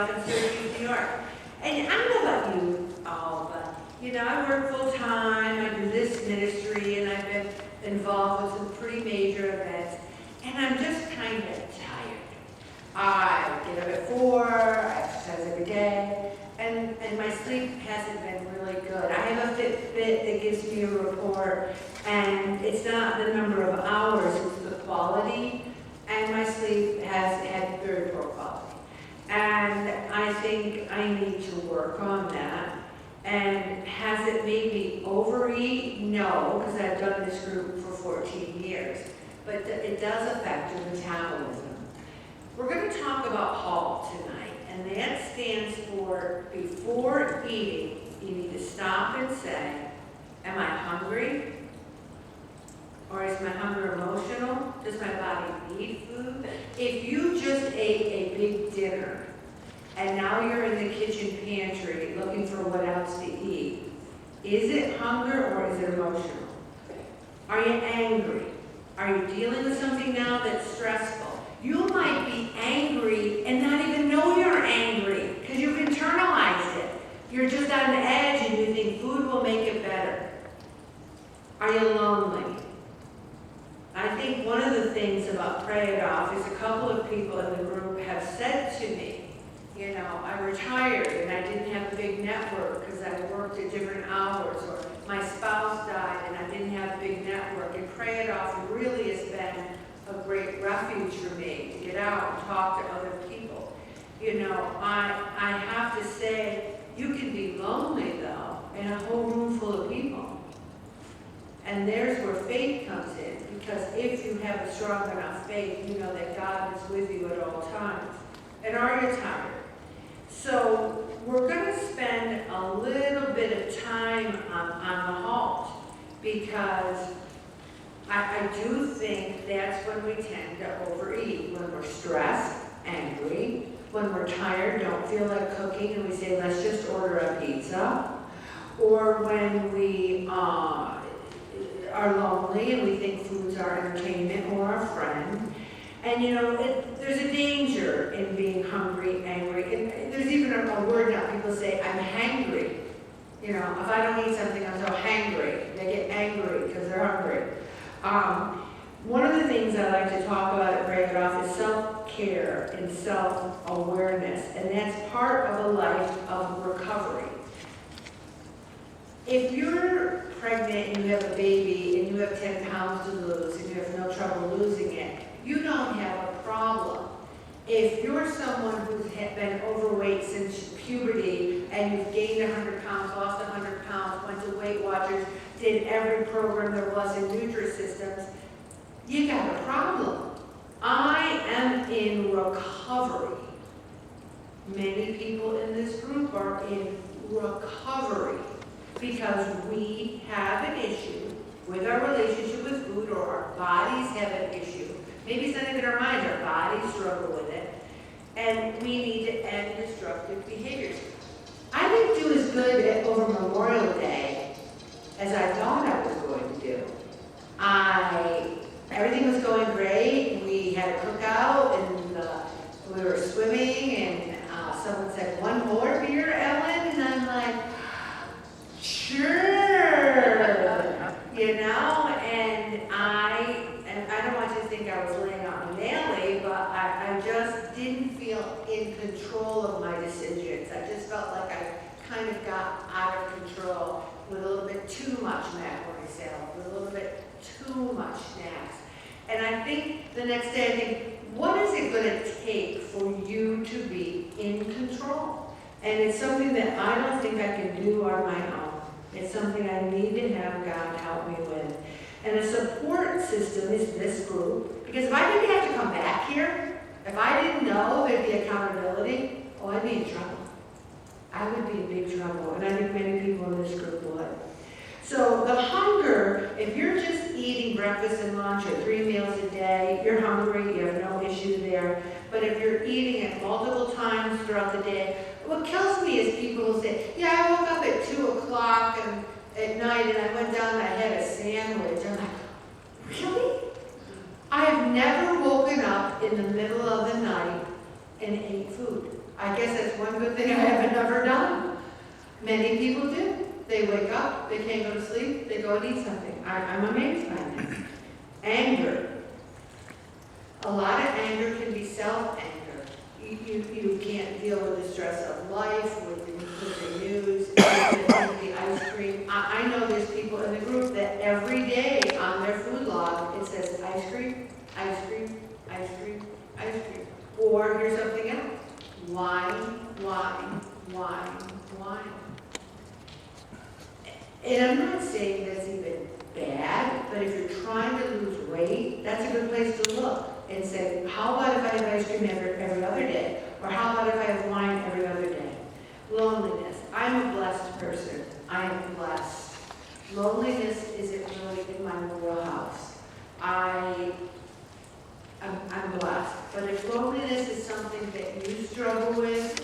off in Syracuse, New York. And I don't know about you all, but I work full time, I do this ministry, and I've been involved with some pretty major events, and I'm just kind of tired. I get up at 4, I exercise every day, and my sleep hasn't been really good. I have a Fitbit that gives me a report, and it's not the number of hours, it's the quality, and my sleep has had very poor quality. And I think I need to work on that. And has it made me overeat? No, because I've done this group for 14 years. But it does affect your metabolism. We're going to talk about HALT tonight, and that stands for before eating, you need to stop and say, am I hungry? Or is my hunger emotional? Does my body need food? If you just ate a big dinner, and now you're in the kitchen pantry looking for what else to eat, is it hunger or is it emotional? Are you angry? Are you dealing with something now that's stressful? You might be angry and not even know you're angry because you've internalized it. You're just on the edge and you think food will make it better. Are you lonely? I think one of the things about Pray It Off is a couple of people in the group have said to me, I retired and I didn't have a big network because I worked at different hours, or my spouse died and I didn't have a big network. And Pray It Off really has been a great refuge for me to get out and talk to other people. I have to say, you can be lonely though in a whole room full of people. And there's where faith comes in, because if you have a strong enough faith, you know that God is with you at all times. And are you tired? So we're going to spend a little bit of time on the HALT, because I do think that's when we tend to overeat, when we're stressed, angry, when we're tired, don't feel like cooking, and we say, let's just order a pizza, or when we are lonely and we think food's our entertainment or our friend. And there's a danger in being hungry, angry, and there's even a word now, people say, I'm hangry. If I don't eat something, I'm so hangry. They get angry because they're hungry. One of the things I like to talk about at Break It Off is self-care and self-awareness, and that's part of a life of recovery. If you're pregnant and you have a baby and you have 10 pounds to lose and you have no trouble losing it, you don't have a problem. If you're someone who's been overweight since puberty and you've gained 100 pounds, lost 100 pounds, went to Weight Watchers, did every program there was in Nutrisystems, you got a problem. I am in recovery. Many people in this group are in recovery because we have an issue with our relationship with food, or our bodies have an issue. Maybe it's not even our minds, our bodies struggle with it. And we need to end destructive behaviors. I didn't do as good over Memorial Day as I thought I was going to do. Everything was going great. We had a cookout and we were swimming, and someone said, one more beer, Ellen? And I'm like, sure. And I don't want you to think I was laying out Nelly, but I just didn't feel in control of my decisions. I just felt like I kind of got out of control with a little bit too much macaroni salad, with a little bit too much snacks. And I think the next day, I think, what is it going to take for you to be in control? And it's something that I don't think I can do on my own. It's something I need to have God help me with. And a support system is this group. Because if I didn't have to come back here, if I didn't know there'd be accountability, I'd be in trouble. I would be in big trouble. And I think many people in this group would. So the hunger, if you're just eating breakfast and lunch or 3 meals a day, you're hungry, you have no issue there. But if you're eating it multiple times throughout the day, what kills me is people who say, yeah, I woke up at 2 o'clock at night and I went down and I had a sandwich. I'm like, really? I have never woken up in the middle of the night and ate food. I guess that's one good thing I haven't ever done. Many people do. They wake up, they can't go to sleep, they go and eat something. I'm amazed by that. Anger. A lot of anger can be self-anger. You can't deal with the stress of life, with the news, with the ice cream. I know there's people in the group that every day on their food log, it says ice cream, ice cream, ice cream, ice cream. Or here's something else. Wine, wine, wine, wine. And I'm not saying that's even bad, but if you're trying to lose weight, that's a good place to look and say, how about if I have ice cream every other day? Or how about if I have wine every other day? Loneliness. I'm a blessed person. I am blessed. Loneliness isn't really in my wheelhouse. I'm blessed. But if loneliness is something that you struggle with,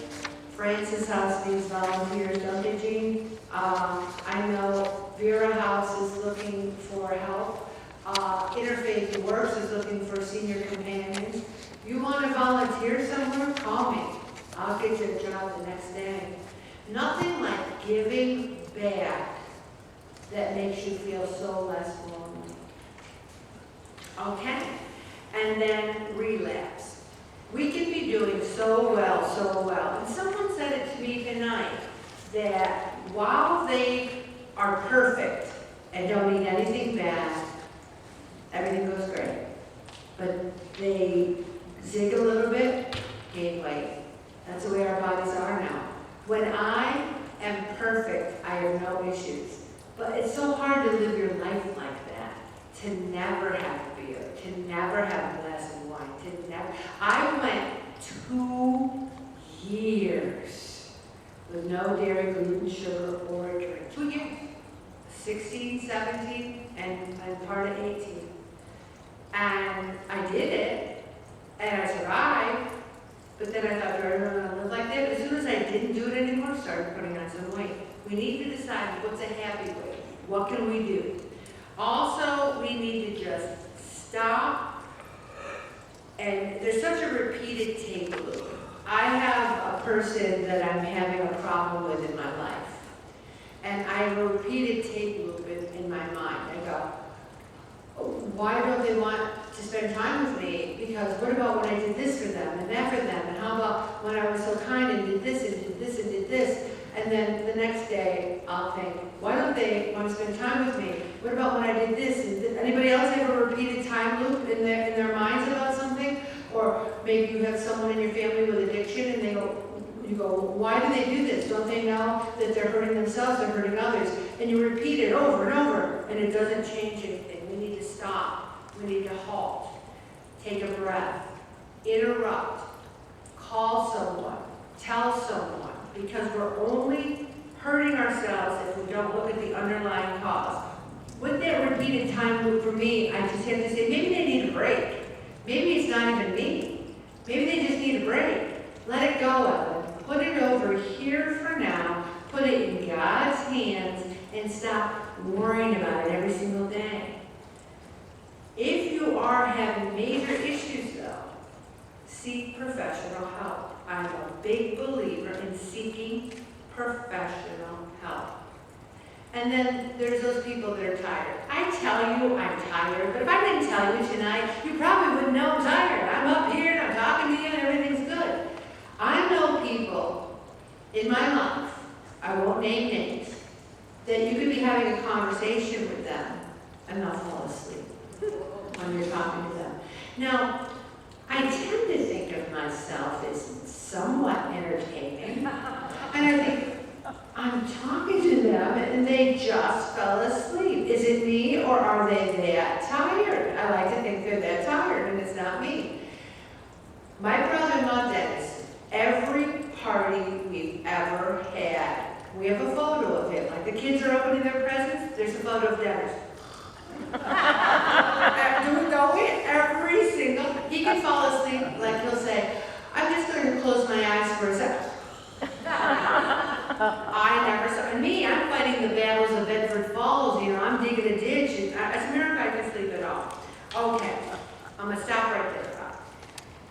Francis House needs volunteers, don't they, Jean? I know Vera House is looking for help. Interfaith Works is looking for senior companions. You want to volunteer somewhere? Call me. I'll get you a job the next day. Nothing like giving back that makes you feel so less lonely. Okay? And then relapse. We can be doing so well. And someone said it to me tonight that while they are perfect and don't eat anything bad, everything goes great. But they zig a little bit, gain weight. That's the way our bodies are now. When I am perfect, I have no issues. But it's so hard to live your life like that, to never have beer, to never have a glass of wine, to never. I went 2 years with no dairy, gluten, sugar, or a drink. 2 years. 16, 17, and part of 18. And I did it, and I survived, but then I thought, do I really want to live like that? As soon as I didn't do it anymore, I started putting on some weight. We need to decide what's a happy weight. What can we do? Also, we need to just stop, and there's such a repeated tape loop. I have a person that I'm having a problem with in my life. And I have a repeated tape loop in my mind. I go, oh, why don't they want to spend time with me? Because what about when I did this for them and that for them? And how about when I was so kind and did this and did this and did this? And then the next day, I'll think, why don't they want to spend time with me? What about when I did this? And anybody else have a repeated time loop in their minds about something? Or maybe you have someone in your family with addiction and you go, why do they do this? Don't they know that they're hurting themselves, they're hurting others? And you repeat it over and over, and it doesn't change anything. We need to stop. We need to halt. Take a breath. Interrupt. Call someone. Tell someone. Because we're only hurting ourselves if we don't look at the underlying cause. With that repeated time loop for me, I just have to say, maybe they need a break. Maybe it's not even me. Maybe they just need a break. Let it go, Ellen. Put it over here for now. Put it in God's hands and stop worrying about it every single day. If you are having major issues, though, seek professional help. I'm a big believer in seeking professional help. And then there's those people that are tired. I tell you I'm tired, but if I didn't tell you tonight, you probably wouldn't know I'm tired. I'm up here and I'm talking to you and everything's good. I know people in my life, I won't name names, that you could be having a conversation with them and they'll fall asleep when you're talking to them. Now, I tend to think of myself as somewhat entertaining, and I think, I'm talking to them and they just fell asleep. Is it me or are they that tired? I like to think they're that tired and it's not me. My brother-in-law Dennis, every party we've ever had, we have a photo of him. Like the kids are opening their presents, there's a photo of Dennis. Don't we? Every single, he can fall asleep